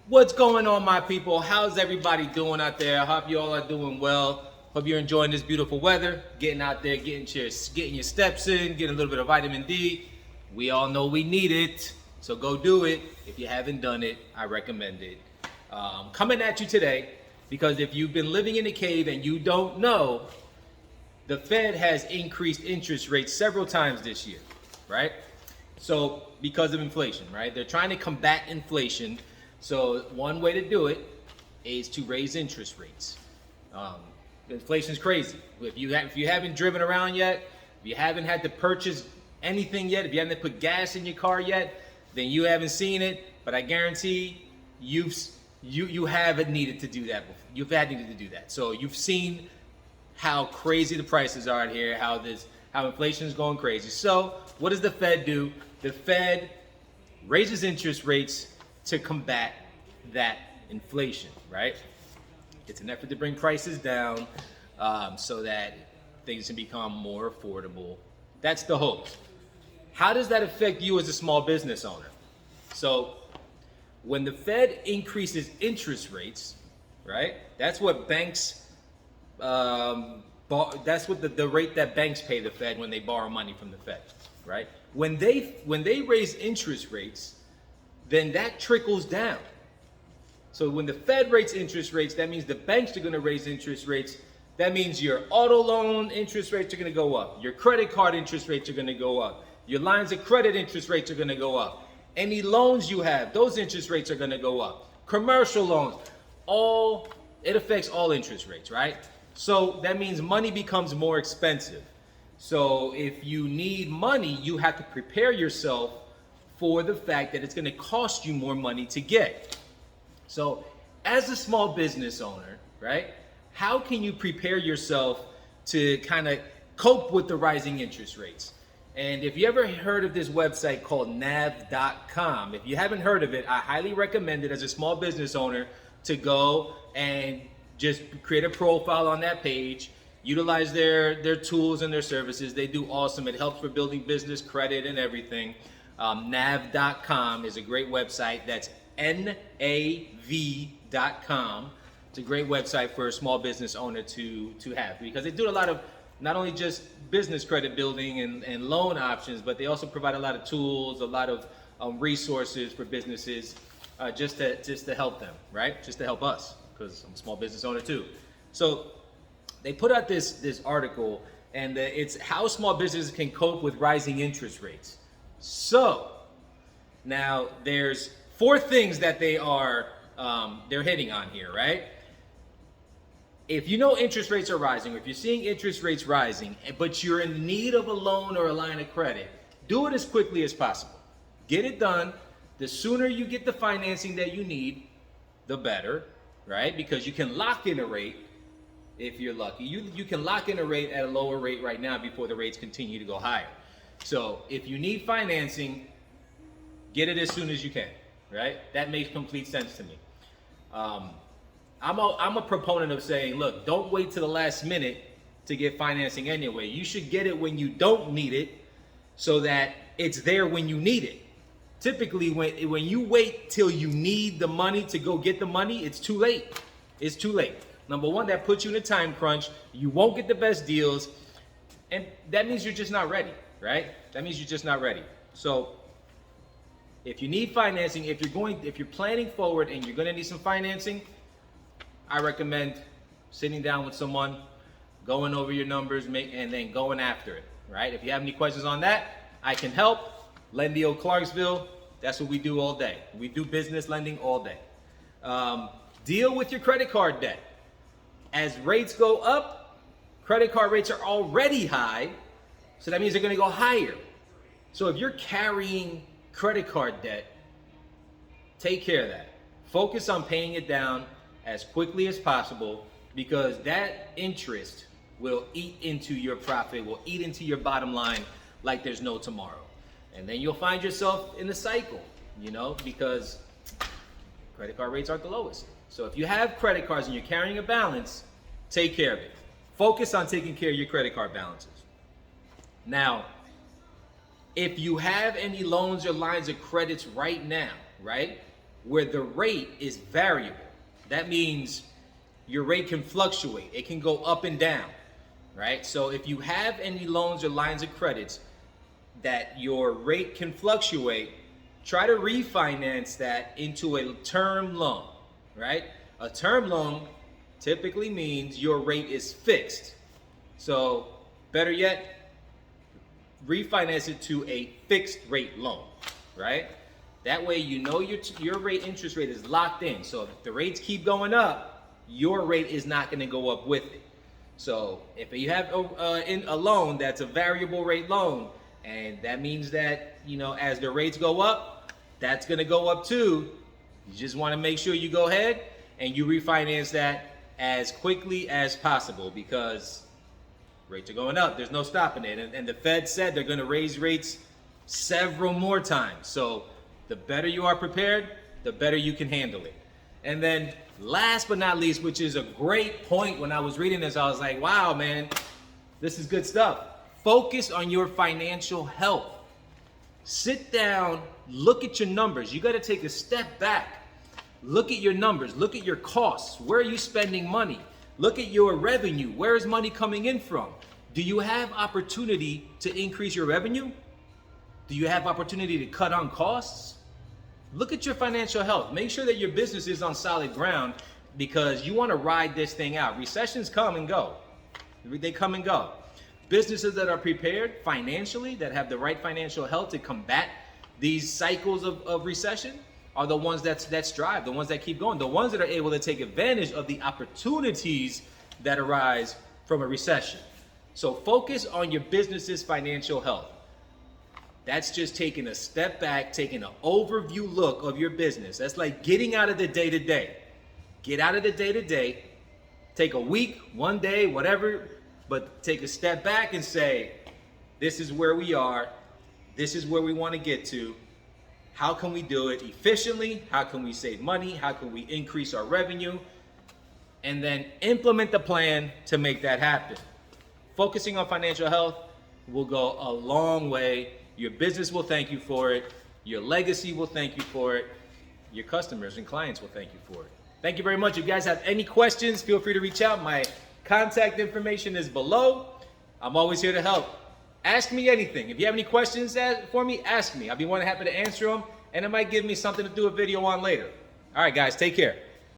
What's going on, my people? How's everybody doing out there? I hope you all are doing well. Hope you're enjoying this beautiful weather, getting out there, getting your steps in, getting a little bit of vitamin D. We all know we need it, so go do it. If you haven't done it, I recommend it. Coming at you today because if you've been living in a cave and you don't know, the Fed has increased interest rates several times this year, right? So because of inflation, right? They're trying to combat inflation. So one way to do it is to raise interest rates. Inflation's crazy. If you haven't driven around yet, if you haven't had to purchase anything yet, if you haven't put gas in your car yet, then you haven't seen it. But I guarantee you haven't needed to do that before. You've had needed to do that. So you've seen how crazy the prices are out here, how inflation is going crazy. So what does the Fed do? The Fed raises interest rates to combat that inflation, right? It's an effort to bring prices down so that things can become more affordable. That's the hope. How does that affect you as a small business owner? So when the Fed increases interest rates, right? That's what banks, that's what the rate that banks pay the Fed when they borrow money from the Fed, right? When they raise interest rates, then that trickles down. So when the Fed rates interest rates, that means the banks are going to raise interest rates. That means your auto loan interest rates are going to go up. Your credit card interest rates are going to go up. Your lines of credit interest rates are going to go up. Any loans you have, those interest rates are going to go up. Commercial loans, it affects all interest rates, right? So that means money becomes more expensive. So if you need money, you have to prepare yourself for the fact that it's going to cost you more money to get. So as a small business owner, right, how can you prepare yourself to kind of cope with the rising interest rates? And if you ever heard of this website called nav.com, if you haven't heard of it, I highly recommend it as a small business owner to go and just create a profile on that page, utilize their tools and their services. They do awesome. It helps for building business credit and everything. Nav.com is a great website. That's NAV.com. It's a great website for a small business owner to have because they do a lot of not only just business credit building and loan options, but they also provide a lot of tools, a lot of resources for businesses just to help them, right? Just to help us because I'm a small business owner too. So they put out this article and it's how small businesses can cope with rising interest rates. So now there's 4 things that they're hitting on here, right? If you know interest rates are rising, or if you're seeing interest rates rising, but you're in need of a loan or a line of credit, do it as quickly as possible. Get it done. The sooner you get the financing that you need, the better, right? Because you can lock in a rate if you're lucky. You can lock in a rate at a lower rate right now before the rates continue to go higher. So if you need financing, get it as soon as you can, right? That makes complete sense to me. I'm a proponent of saying, look, don't wait to the last minute to get financing anyway. You should get it when you don't need it so that it's there when you need it. Typically, when you wait till you need the money to go get the money, it's too late. It's too late. Number one, that puts you in a time crunch. You won't get the best deals. And that means you're just not ready, right? That means you're just not ready. So if you need financing, if you're planning forward and you're going to need some financing, I recommend sitting down with someone, going over your numbers, and then going after it, right? If you have any questions on that, I can help. Lendio Clarksville, that's what we do all day. We do business lending all day. Deal with your credit card debt. As rates go up, credit card rates are already high, so that means they're going to go higher. So if you're carrying credit card debt, take care of that. Focus on paying it down as quickly as possible because that interest will eat into your profit, will eat into your bottom line like there's no tomorrow. And then you'll find yourself in the cycle, because credit card rates aren't the lowest. So if you have credit cards and you're carrying a balance, take care of it. Focus on taking care of your credit card balances. Now, if you have any loans or lines of credits right now, right? where the rate is variable. That means your rate can fluctuate. It can go up and down, right? So if you have any loans or lines of credits that your rate can fluctuate, try to refinance that into a term loan, right? A term loan typically means your rate is fixed. So better yet, refinance it to a fixed rate loan, right? That way you know your rate interest rate is locked in. So if the rates keep going up, your rate is not going to go up with it. So if you have a loan that's a variable rate loan, and that means that, you know, as the rates go up, that's going to go up too. You just want to make sure you go ahead and you refinance that as quickly as possible, because rates are going up. There's no stopping it. And the Fed said they're going to raise rates several more times. So the better you are prepared, the better you can handle it. And then last but not least, which is a great point, when I was reading this, I was like, wow, man, this is good stuff. Focus on your financial health. Sit down, look at your numbers. You got to take a step back. Look at your numbers. Look at your costs. Where are you spending money? Look at your revenue. Where is money coming in from? Do you have opportunity to increase your revenue? Do you have opportunity to cut on costs? Look at your financial health. Make sure that your business is on solid ground, because you want to ride this thing out. Recessions come and go. They come and go. Businesses that are prepared financially, that have the right financial health to combat these cycles of recession, are the ones that strive, the ones that keep going, the ones that are able to take advantage of the opportunities that arise from a recession. So focus on your business's financial health. That's just taking a step back, taking an overview look of your business. That's like getting out of the day-to-day. Get out of the day-to-day, take a week, one day, whatever, but take a step back and say, this is where we are, this is where we want to get to. How can we do it efficiently? How can we save money? How can we increase our revenue? And then implement the plan to make that happen. Focusing on financial health will go a long way. Your business will thank you for it. Your legacy will thank you for it. Your customers and clients will thank you for it. Thank you very much. If you guys have any questions, feel free to reach out. My contact information is below. I'm always here to help. Ask me anything. If you have any questions for me, ask me. I'll be more than happy to answer them, and it might give me something to do a video on later. All right, guys, take care.